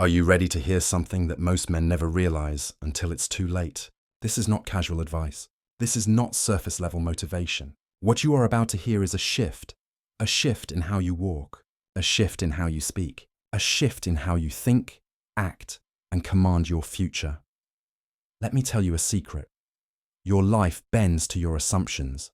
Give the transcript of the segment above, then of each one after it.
Are you ready to hear something that most men never realize until it's too late? This is not casual advice. This is not surface-level motivation. What you are about to hear is a shift in how you walk, a shift in how you speak, a shift in how you think, act, and command your future. Let me tell you a secret. Your life bends to your assumptions.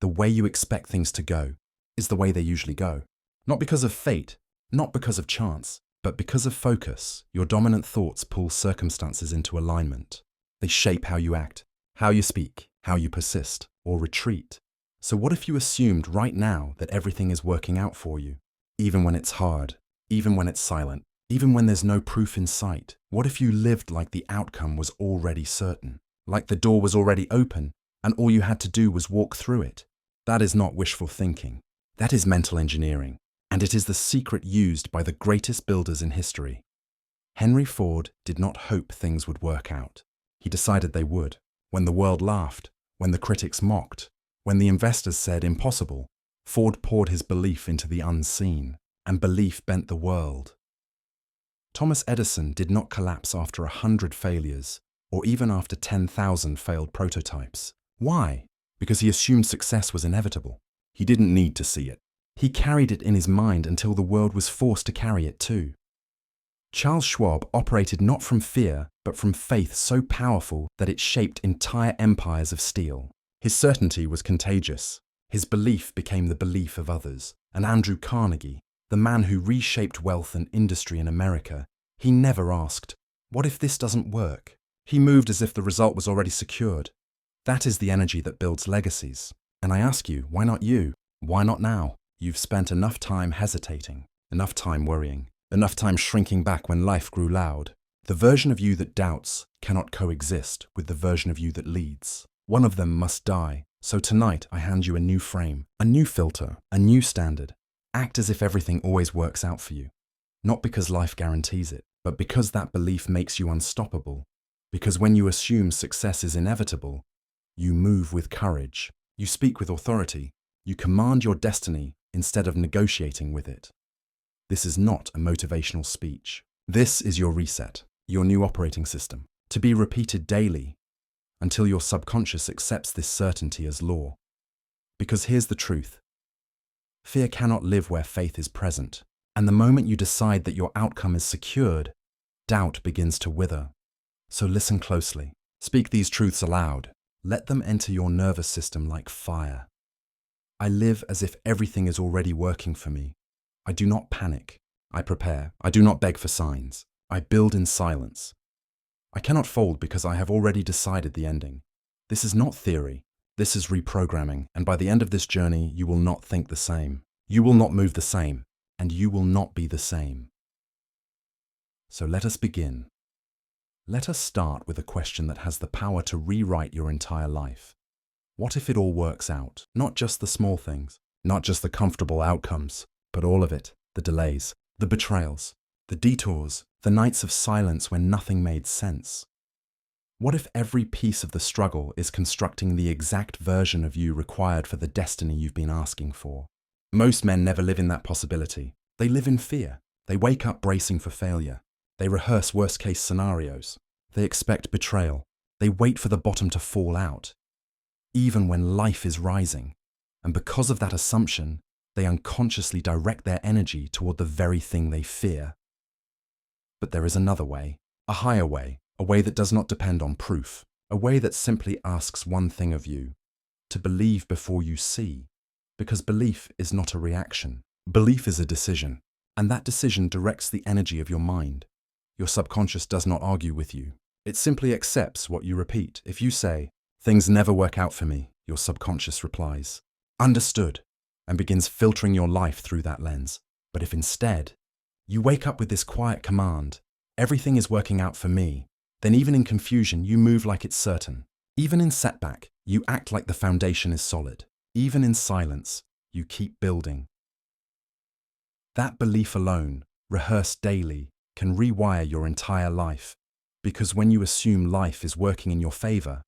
The way you expect things to go is the way they usually go. Not because of fate, not because of chance, but because of focus. Your dominant thoughts pull circumstances into alignment. They shape how you act, how you speak, how you persist or retreat. So what if you assumed right now that everything is working out for you, even when it's hard, even when it's silent, even when there's no proof in sight? What if you lived like the outcome was already certain, like the door was already open and all you had to do was walk through it? That is not wishful thinking. That is mental engineering, and it is the secret used by the greatest builders in history. Henry Ford did not hope things would work out. He decided they would. When the world laughed, when the critics mocked, when the investors said impossible, Ford poured his belief into the unseen, and belief bent the world. Thomas Edison did not collapse after 100 failures, or even after 10,000 failed prototypes. Why? Because he assumed success was inevitable. He didn't need to see it. He carried it in his mind until the world was forced to carry it too. Charles Schwab operated not from fear, but from faith so powerful that it shaped entire empires of steel. His certainty was contagious. His belief became the belief of others. And Andrew Carnegie, the man who reshaped wealth and industry in America, he never asked, "What if this doesn't work?" He moved as if the result was already secured. That is the energy that builds legacies. And I ask you, why not you? Why not now? You've spent enough time hesitating, enough time worrying, enough time shrinking back when life grew loud. The version of you that doubts cannot coexist with the version of you that leads. One of them must die. So tonight I hand you a new frame, a new filter, a new standard. Act as if everything always works out for you. Not because life guarantees it, but because that belief makes you unstoppable. Because when you assume success is inevitable, you move with courage, you speak with authority, you command your destiny instead of negotiating with it. This is not a motivational speech. This is your reset, your new operating system, to be repeated daily until your subconscious accepts this certainty as law. Because here's the truth. Fear cannot live where faith is present, and the moment you decide that your outcome is secured, doubt begins to wither. So listen closely. Speak these truths aloud. Let them enter your nervous system like fire. I live as if everything is already working for me. I do not panic. I prepare. I do not beg for signs. I build in silence. I cannot fold because I have already decided the ending. This is not theory. This is reprogramming, and by the end of this journey, you will not think the same. You will not move the same, and you will not be the same. So let us begin. Let us start with a question that has the power to rewrite your entire life. What if it all works out? Not just the small things, not just the comfortable outcomes, but all of it. The delays, the betrayals, the detours, the nights of silence when nothing made sense. What if every piece of the struggle is constructing the exact version of you required for the destiny you've been asking for? Most men never live in that possibility. They live in fear. They wake up bracing for failure. They rehearse worst-case scenarios. They expect betrayal. They wait for the bottom to fall out, even when life is rising. And because of that assumption, they unconsciously direct their energy toward the very thing they fear. But there is another way, a higher way, a way that does not depend on proof, a way that simply asks one thing of you: to believe before you see. Because belief is not a reaction. Belief is a decision, and that decision directs the energy of your mind. Your subconscious does not argue with you. It simply accepts what you repeat. If you say, "Things never work out for me," your subconscious replies, "Understood," and begins filtering your life through that lens. But if instead, you wake up with this quiet command, "Everything is working out for me," then even in confusion, you move like it's certain. Even in setback, you act like the foundation is solid. Even in silence, you keep building. That belief alone, rehearsed daily, can rewire your entire life. Because when you assume life is working in your favor,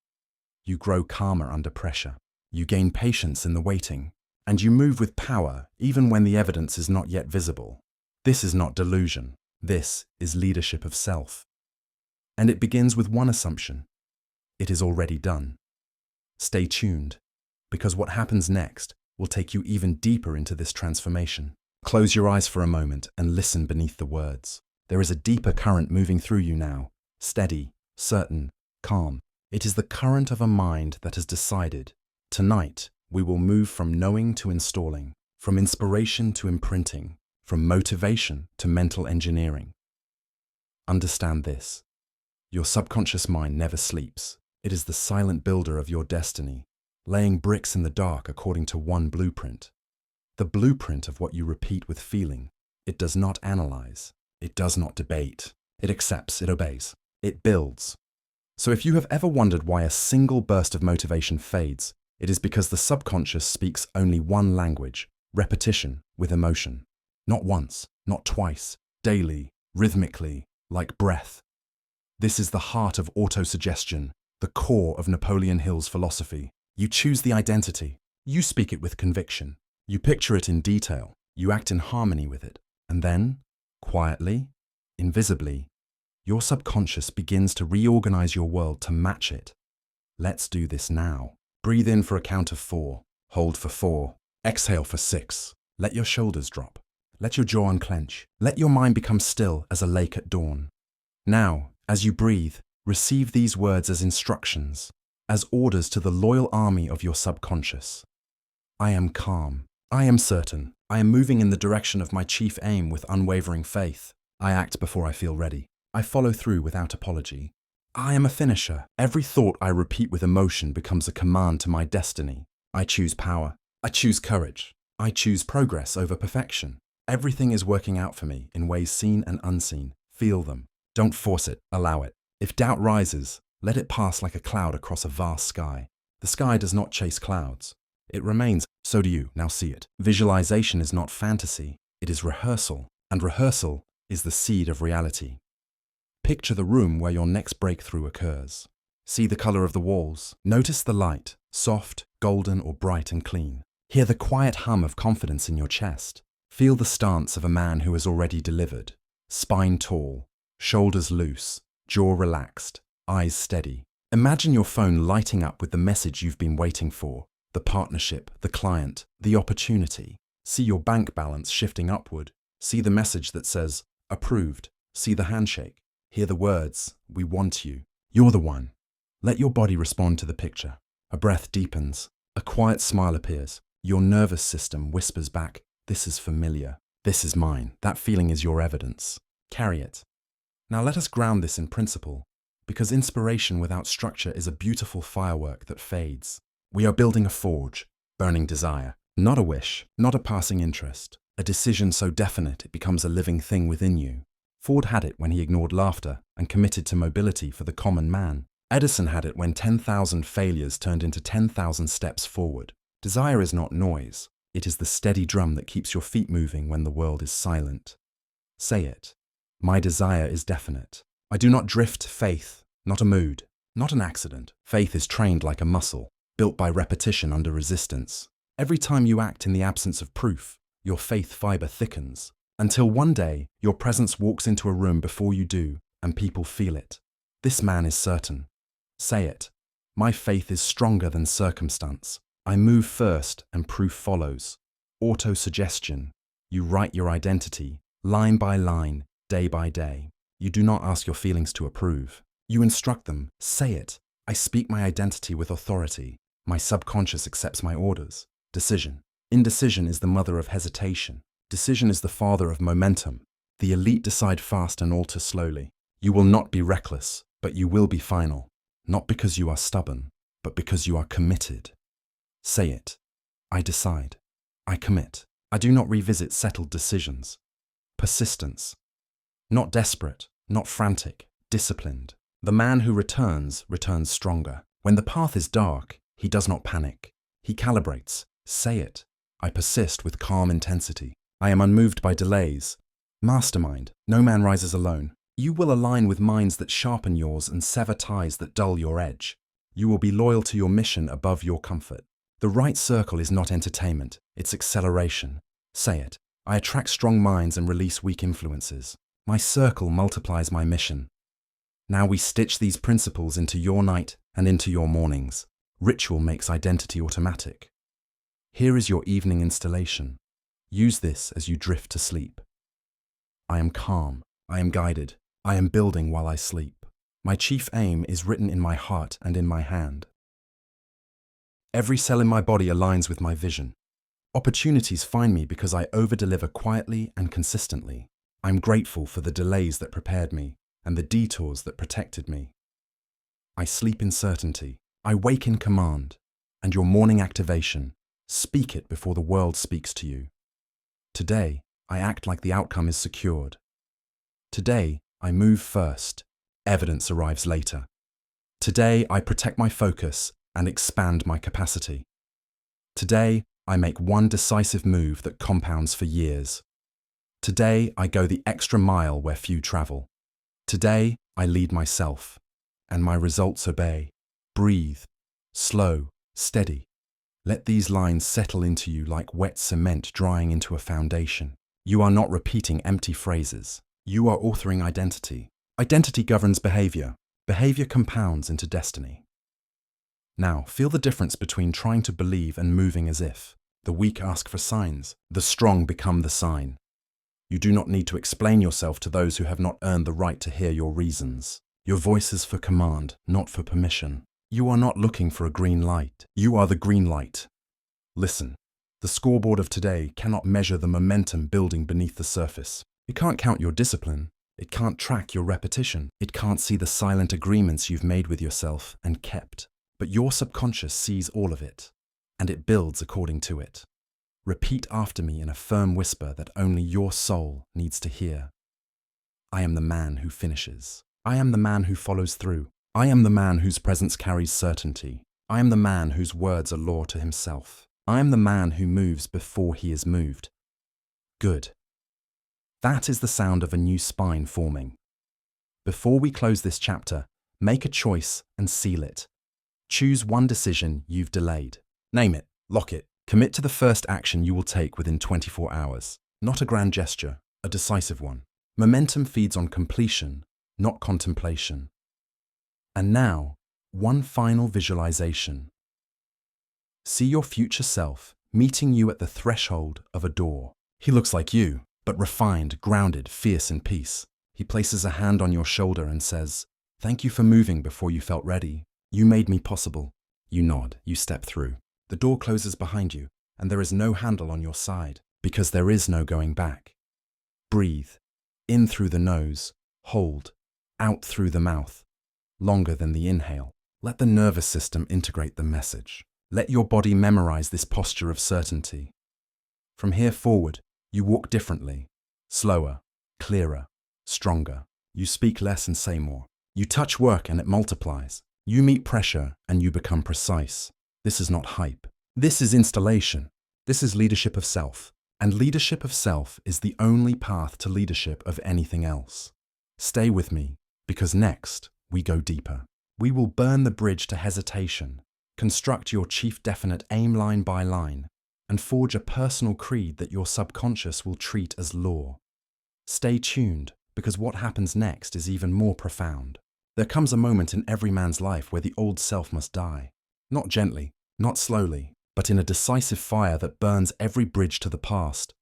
you grow calmer under pressure. You gain patience in the waiting, and you move with power even when the evidence is not yet visible. This is not delusion. This is leadership of self. And it begins with one assumption. It is already done. Stay tuned, because what happens next will take you even deeper into this transformation. Close your eyes for a moment and listen beneath the words. There is a deeper current moving through you now, steady, certain, calm. It is the current of a mind that has decided, tonight we will move from knowing to installing, from inspiration to imprinting, from motivation to mental engineering. Understand this. Your subconscious mind never sleeps. It is the silent builder of your destiny, laying bricks in the dark according to one blueprint. The blueprint of what you repeat with feeling. It does not analyze. It does not debate. It accepts. It obeys. It builds. So if you have ever wondered why a single burst of motivation fades, it is because the subconscious speaks only one language, repetition with emotion. Not once, not twice, daily, rhythmically, like breath. This is the heart of autosuggestion, the core of Napoleon Hill's philosophy. You choose the identity. You speak it with conviction. You picture it in detail. You act in harmony with it. And then, quietly, invisibly, your subconscious begins to reorganize your world to match it. Let's do this now. Breathe in for a count of 4. Hold for 4. Exhale for 6. Let your shoulders drop. Let your jaw unclench. Let your mind become still as a lake at dawn. Now, as you breathe, receive these words as instructions, as orders to the loyal army of your subconscious. I am calm. I am certain. I am moving in the direction of my chief aim with unwavering faith. I act before I feel ready. I follow through without apology. I am a finisher. Every thought I repeat with emotion becomes a command to my destiny. I choose power. I choose courage. I choose progress over perfection. Everything is working out for me in ways seen and unseen. Feel them. Don't force it. Allow it. If doubt rises, let it pass like a cloud across a vast sky. The sky does not chase clouds. It remains. So do you. Now see it. Visualization is not fantasy. It is rehearsal. And rehearsal is the seed of reality. Picture the room where your next breakthrough occurs. See the color of the walls. Notice the light, soft, golden, or bright and clean. Hear the quiet hum of confidence in your chest. Feel the stance of a man who has already delivered. Spine tall, shoulders loose, jaw relaxed, eyes steady. Imagine your phone lighting up with the message you've been waiting for. The partnership, the client, the opportunity. See your bank balance shifting upward. See the message that says, approved. See the handshake. Hear the words, we want you. You're the one. Let your body respond to the picture. A breath deepens. A quiet smile appears. Your nervous system whispers back, this is familiar. This is mine. That feeling is your evidence. Carry it. Now let us ground this in principle, because inspiration without structure is a beautiful firework that fades. We are building a forge, burning desire. Not a wish, not a passing interest. A decision so definite it becomes a living thing within you. Ford had it when he ignored laughter and committed to mobility for the common man. Edison had it when 10,000 failures turned into 10,000 steps forward. Desire is not noise. It is the steady drum that keeps your feet moving when the world is silent. Say it. My desire is definite. I do not drift faith, not a mood, not an accident. Faith is trained like a muscle, built by repetition under resistance. Every time you act in the absence of proof, your faith fiber thickens, until one day your presence walks into a room before you do, and people feel it. This man is certain. Say it. My faith is stronger than circumstance. I move first and proof follows. Auto-suggestion. You write your identity, line by line, day by day. You do not ask your feelings to approve. You instruct them. Say it. I speak my identity with authority. My subconscious accepts my orders. Decision. Indecision is the mother of hesitation. Decision is the father of momentum. The elite decide fast and alter slowly. You will not be reckless, but you will be final. Not because you are stubborn, but because you are committed. Say it. I decide. I commit. I do not revisit settled decisions. Persistence. Not desperate, not frantic, disciplined. The man who returns stronger. When the path is dark, he does not panic. He calibrates. Say it. I persist with calm intensity. I am unmoved by delays. Mastermind. No man rises alone. You will align with minds that sharpen yours and sever ties that dull your edge. You will be loyal to your mission above your comfort. The right circle is not entertainment, it's acceleration. Say it. I attract strong minds and release weak influences. My circle multiplies my mission. Now we stitch these principles into your night and into your mornings. Ritual makes identity automatic. Here is your evening installation. Use this as you drift to sleep. I am calm. I am guided. I am building while I sleep. My chief aim is written in my heart and in my hand. Every cell in my body aligns with my vision. Opportunities find me because I over-deliver quietly and consistently. I'm grateful for the delays that prepared me and the detours that protected me. I sleep in certainty. I wake in command. And your morning activation, speak it before the world speaks to you. Today, I act like the outcome is secured. Today, I move first. Evidence arrives later. Today, I protect my focus and expand my capacity. Today, I make one decisive move that compounds for years. Today, I go the extra mile where few travel. Today, I lead myself, and my results obey. Breathe, slow, steady. Let these lines settle into you like wet cement drying into a foundation. You are not repeating empty phrases. You are authoring identity. Identity governs behavior. Behavior compounds into destiny. Now, feel the difference between trying to believe and moving as if. The weak ask for signs. The strong become the sign. You do not need to explain yourself to those who have not earned the right to hear your reasons. Your voice is for command, not for permission. You are not looking for a green light. You are the green light. Listen, the scoreboard of today cannot measure the momentum building beneath the surface. It can't count your discipline. It can't track your repetition. It can't see the silent agreements you've made with yourself and kept. But your subconscious sees all of it, and it builds according to it. Repeat after me in a firm whisper that only your soul needs to hear. I am the man who finishes. I am the man who follows through. I am the man whose presence carries certainty. I am the man whose words are law to himself. I am the man who moves before he is moved. Good. That is the sound of a new spine forming. Before we close this chapter, make a choice and seal it. Choose one decision you've delayed. Name it, lock it. Commit to the first action you will take within 24 hours. Not a grand gesture, a decisive one. Momentum feeds on completion, not contemplation. And now, one final visualization. See your future self meeting you at the threshold of a door. He looks like you, but refined, grounded, fierce in peace. He places a hand on your shoulder and says, "Thank you for moving before you felt ready. You made me possible." You nod, you step through. The door closes behind you, and there is no handle on your side, because there is no going back. Breathe, in through the nose, hold, out through the mouth, longer than the inhale. Let the nervous system integrate the message. Let your body memorize this posture of certainty. From here forward, you walk differently, slower, clearer, stronger. You speak less and say more. You touch work and it multiplies. You meet pressure and you become precise. This is not hype. This is installation. This is leadership of self. And leadership of self is the only path to leadership of anything else. Stay with me, because next, we go deeper. We will burn the bridge to hesitation, construct your chief definite aim line by line, and forge a personal creed that your subconscious will treat as law. Stay tuned, because what happens next is even more profound. There comes a moment in every man's life where the old self must die. Not gently, not slowly, but in a decisive fire that burns every bridge to the past.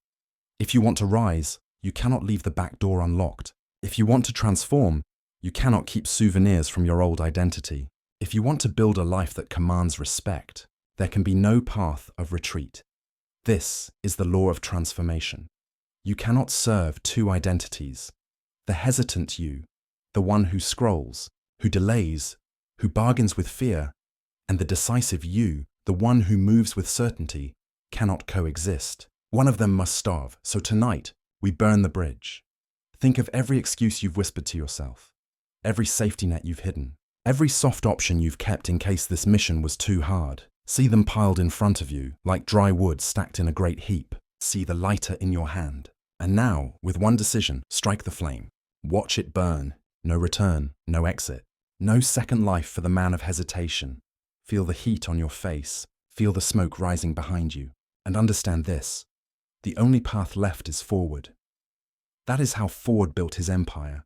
If you want to rise, you cannot leave the back door unlocked. If you want to transform, you cannot keep souvenirs from your old identity. If you want to build a life that commands respect, there can be no path of retreat. This is the law of transformation. You cannot serve two identities. The hesitant you, the one who scrolls, who delays, who bargains with fear, and the decisive you, the one who moves with certainty, cannot coexist. One of them must starve, so tonight, we burn the bridge. Think of every excuse you've whispered to yourself, every safety net you've hidden, every soft option you've kept in case this mission was too hard. See them piled in front of you, like dry wood stacked in a great heap. See the lighter in your hand. And now, with one decision, strike the flame. Watch it burn. No return, no exit. No second life for the man of hesitation. Feel the heat on your face. Feel the smoke rising behind you. And understand this. The only path left is forward. That is how Ford built his empire,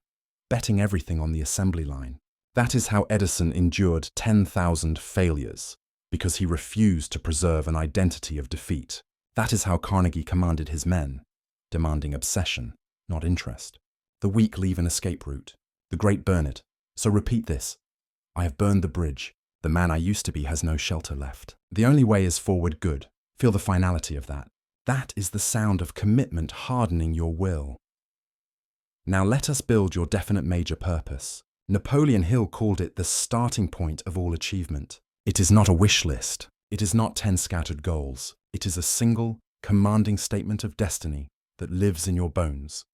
betting everything on the assembly line. That is how Edison endured 10,000 failures, because he refused to preserve an identity of defeat. That is how Carnegie commanded his men, demanding obsession, not interest. The weak leave an escape route. The great burn it. So repeat this. I have burned the bridge. The man I used to be has no shelter left. The only way is forward good. Feel the finality of that. That is the sound of commitment hardening your will. Now let us build your definite major purpose. Napoleon Hill called it the starting point of all achievement. It is not a wish list. It is not 10 scattered goals. It is a single, commanding statement of destiny that lives in your bones.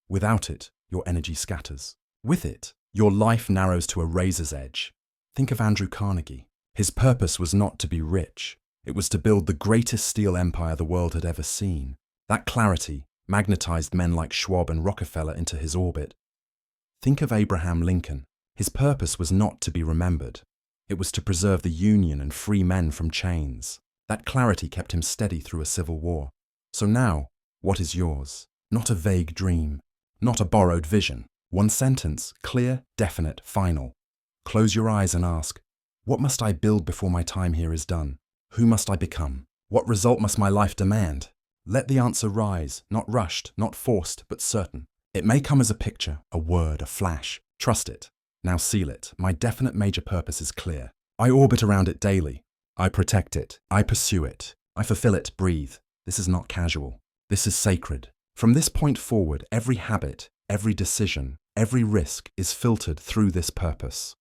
Without it, your energy scatters. With it, your life narrows to a razor's edge. Think of Andrew Carnegie. His purpose was not to be rich. It was to build the greatest steel empire the world had ever seen. That clarity magnetized men like Schwab and Rockefeller into his orbit. Think of Abraham Lincoln. His purpose was not to be remembered. It was to preserve the Union and free men from chains. That clarity kept him steady through a civil war. So now, what is yours? Not a vague dream, not a borrowed vision. One sentence, clear, definite, final. Close your eyes and ask, what must I build before my time here is done? Who must I become? What result must my life demand? Let the answer rise, not rushed, not forced, but certain. It may come as a picture, a word, a flash. Trust it. Now seal it. My definite major purpose is clear. I orbit around it daily. I protect it. I pursue it. I fulfill it. Breathe. This is not casual. This is sacred. From this point forward, every habit, every decision, every risk is filtered through this purpose.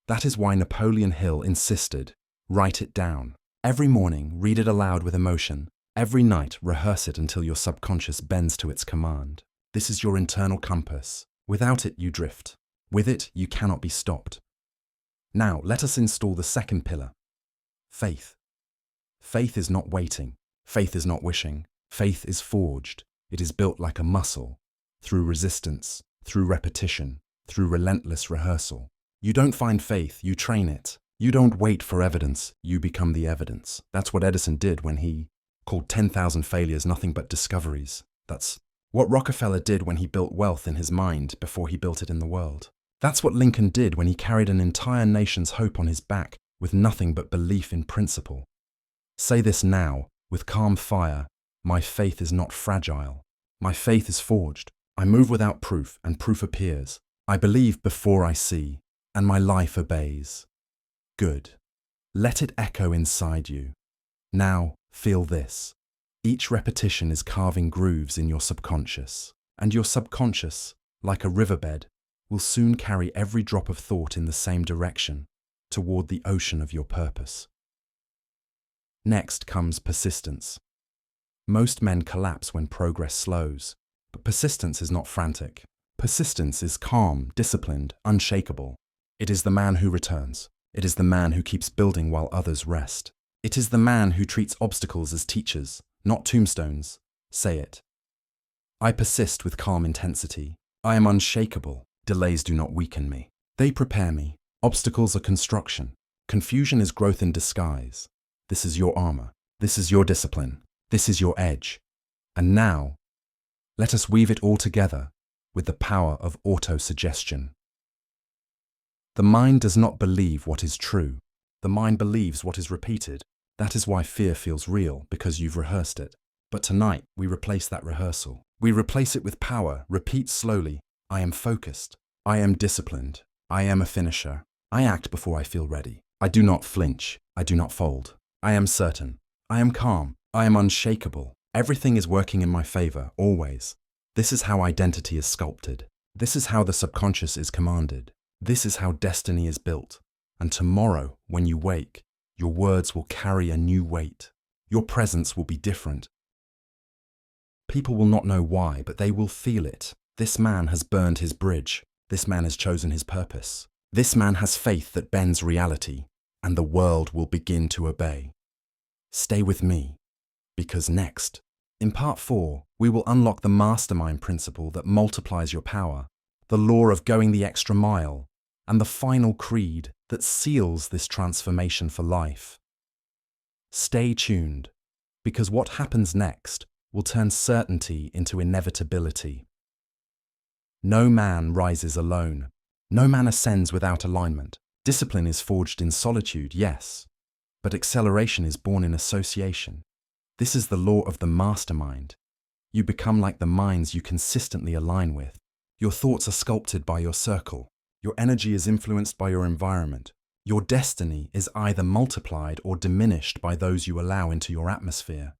That is why Napoleon Hill insisted, write it down. Every morning, read it aloud with emotion. Every night, rehearse it until your subconscious bends to its command. This is your internal compass. Without it, you drift. With it, you cannot be stopped. Now, let us install the second pillar. Faith. Faith is not waiting. Faith is not wishing. Faith is forged. It is built like a muscle, through resistance, through repetition, through relentless rehearsal. You don't find faith, you train it. You don't wait for evidence, you become the evidence. That's what Edison did when he called 10,000 failures nothing but discoveries. That's what Rockefeller did when he built wealth in his mind before he built it in the world. That's what Lincoln did when he carried an entire nation's hope on his back with nothing but belief in principle. Say this now, with calm fire, my faith is not fragile. My faith is forged. I move without proof, and proof appears. I believe before I see, and my life obeys. Good. Let it echo inside you. Now, feel this. Each repetition is carving grooves in your subconscious, and your subconscious, like a riverbed, will soon carry every drop of thought in the same direction, toward the ocean of your purpose. Next comes persistence. Most men collapse when progress slows, but persistence is not frantic. Persistence is calm, disciplined, unshakable. It is the man who returns. It is the man who keeps building while others rest. It is the man who treats obstacles as teachers, not tombstones. Say it. I persist with calm intensity. I am unshakable. Delays do not weaken me. They prepare me. Obstacles are construction. Confusion is growth in disguise. This is your armor. This is your discipline. This is your edge. And now, let us weave it all together with the power of autosuggestion. The mind does not believe what is true. The mind believes what is repeated. That is why fear feels real, because you've rehearsed it. But tonight, we replace that rehearsal. We replace it with power. Repeat slowly. I am focused. I am disciplined. I am a finisher. I act before I feel ready. I do not flinch. I do not fold. I am certain. I am calm. I am unshakable. Everything is working in my favor, always. This is how identity is sculpted. This is how the subconscious is commanded. This is how destiny is built. And tomorrow, when you wake, your words will carry a new weight. Your presence will be different. People will not know why, but they will feel it. This man has burned his bridge. This man has chosen his purpose. This man has faith that bends reality, and the world will begin to obey. Stay with me, because next, in part 4, we will unlock the mastermind principle that multiplies your power, the law of going the extra mile, and the final creed that seals this transformation for life. Stay tuned, because what happens next will turn certainty into inevitability. No man rises alone. No man ascends without alignment. Discipline is forged in solitude, yes, but acceleration is born in association. This is the law of the mastermind. You become like the minds you consistently align with. Your thoughts are sculpted by your circle. Your energy is influenced by your environment. Your destiny is either multiplied or diminished by those you allow into your atmosphere.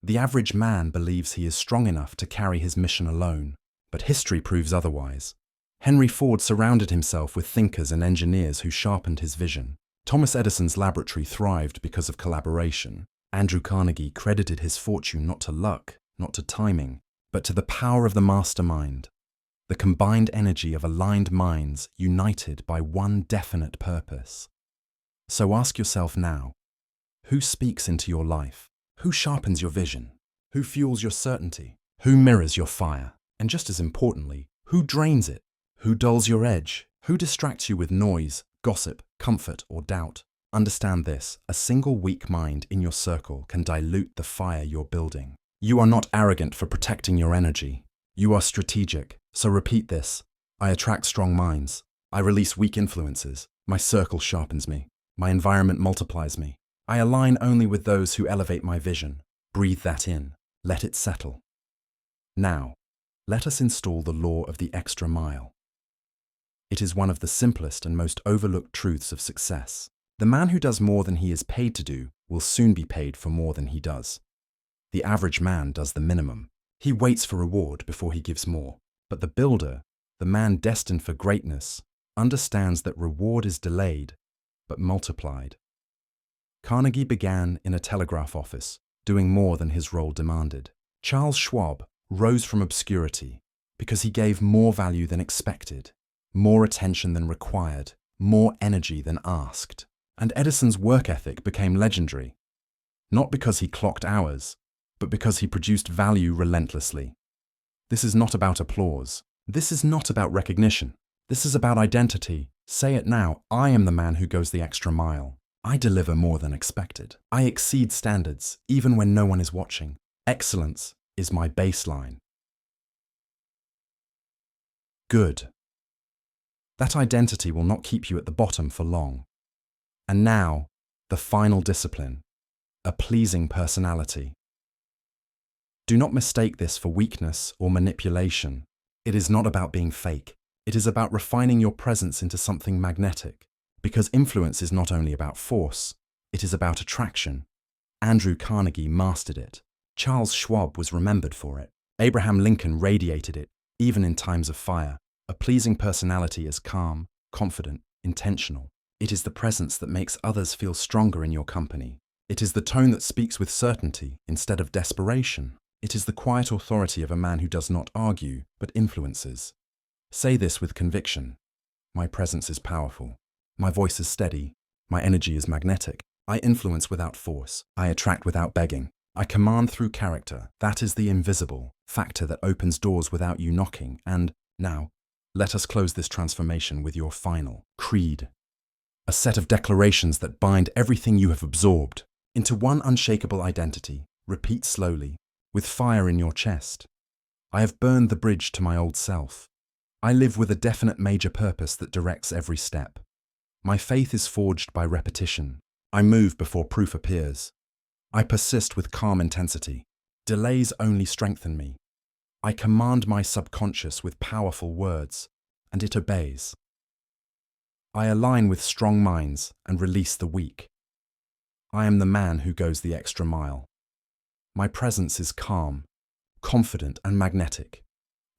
The average man believes he is strong enough to carry his mission alone, but history proves otherwise. Henry Ford surrounded himself with thinkers and engineers who sharpened his vision. Thomas Edison's laboratory thrived because of collaboration. Andrew Carnegie credited his fortune not to luck, not to timing, but to the power of the mastermind, the combined energy of aligned minds united by one definite purpose. So ask yourself now, who speaks into your life? Who sharpens your vision? Who fuels your certainty? Who mirrors your fire? And just as importantly, who drains it? Who dulls your edge? Who distracts you with noise, gossip, comfort, or doubt? Understand this, a single weak mind in your circle can dilute the fire you're building. You are not arrogant for protecting your energy. You are strategic. So repeat this. I attract strong minds. I release weak influences. My circle sharpens me. My environment multiplies me. I align only with those who elevate my vision. Breathe that in. Let it settle. Now, let us install the law of the extra mile. It is one of the simplest and most overlooked truths of success. The man who does more than he is paid to do will soon be paid for more than he does. The average man does the minimum. He waits for reward before he gives more. But the builder, the man destined for greatness, understands that reward is delayed, but multiplied. Carnegie began in a telegraph office, doing more than his role demanded. Charles Schwab rose from obscurity because he gave more value than expected, more attention than required, more energy than asked. And Edison's work ethic became legendary, not because he clocked hours, but because he produced value relentlessly. This is not about applause. This is not about recognition. This is about identity. Say it now. I am the man who goes the extra mile. I deliver more than expected. I exceed standards, even when no one is watching. Excellence is my baseline. Good. That identity will not keep you at the bottom for long. And now, the final discipline, a pleasing personality. Do not mistake this for weakness or manipulation. It is not about being fake. It is about refining your presence into something magnetic. Because influence is not only about force, it is about attraction. Andrew Carnegie mastered it. Charles Schwab was remembered for it. Abraham Lincoln radiated it, even in times of fire. A pleasing personality is calm, confident, intentional. It is the presence that makes others feel stronger in your company. It is the tone that speaks with certainty instead of desperation. It is the quiet authority of a man who does not argue, but influences. Say this with conviction. My presence is powerful. My voice is steady. My energy is magnetic. I influence without force. I attract without begging. I command through character. That is the invisible factor that opens doors without you knocking. And now, let us close this transformation with your final creed. A set of declarations that bind everything you have absorbed into one unshakable identity. Repeat slowly, with fire in your chest. I have burned the bridge to my old self. I live with a definite major purpose that directs every step. My faith is forged by repetition. I move before proof appears. I persist with calm intensity. Delays only strengthen me. I command my subconscious with powerful words, and it obeys. I align with strong minds and release the weak. I am the man who goes the extra mile. My presence is calm, confident, and magnetic.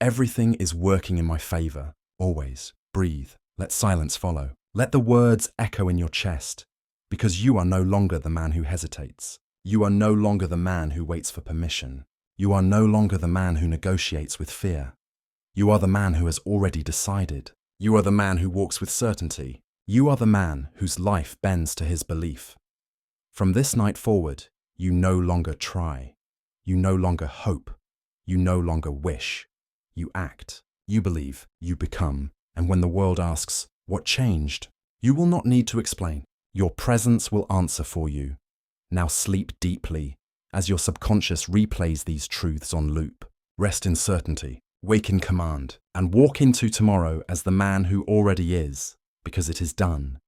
Everything is working in my favor, always. Breathe. Let silence follow. Let the words echo in your chest, because you are no longer the man who hesitates. You are no longer the man who waits for permission. You are no longer the man who negotiates with fear. You are the man who has already decided. You are the man who walks with certainty. You are the man whose life bends to his belief. From this night forward, you no longer try. You no longer hope. You no longer wish. You act. You believe. You become. And when the world asks, what changed? You will not need to explain. Your presence will answer for you. Now sleep deeply as your subconscious replays these truths on loop. Rest in certainty. Wake in command. and walk into tomorrow as the man who already is, because it is done.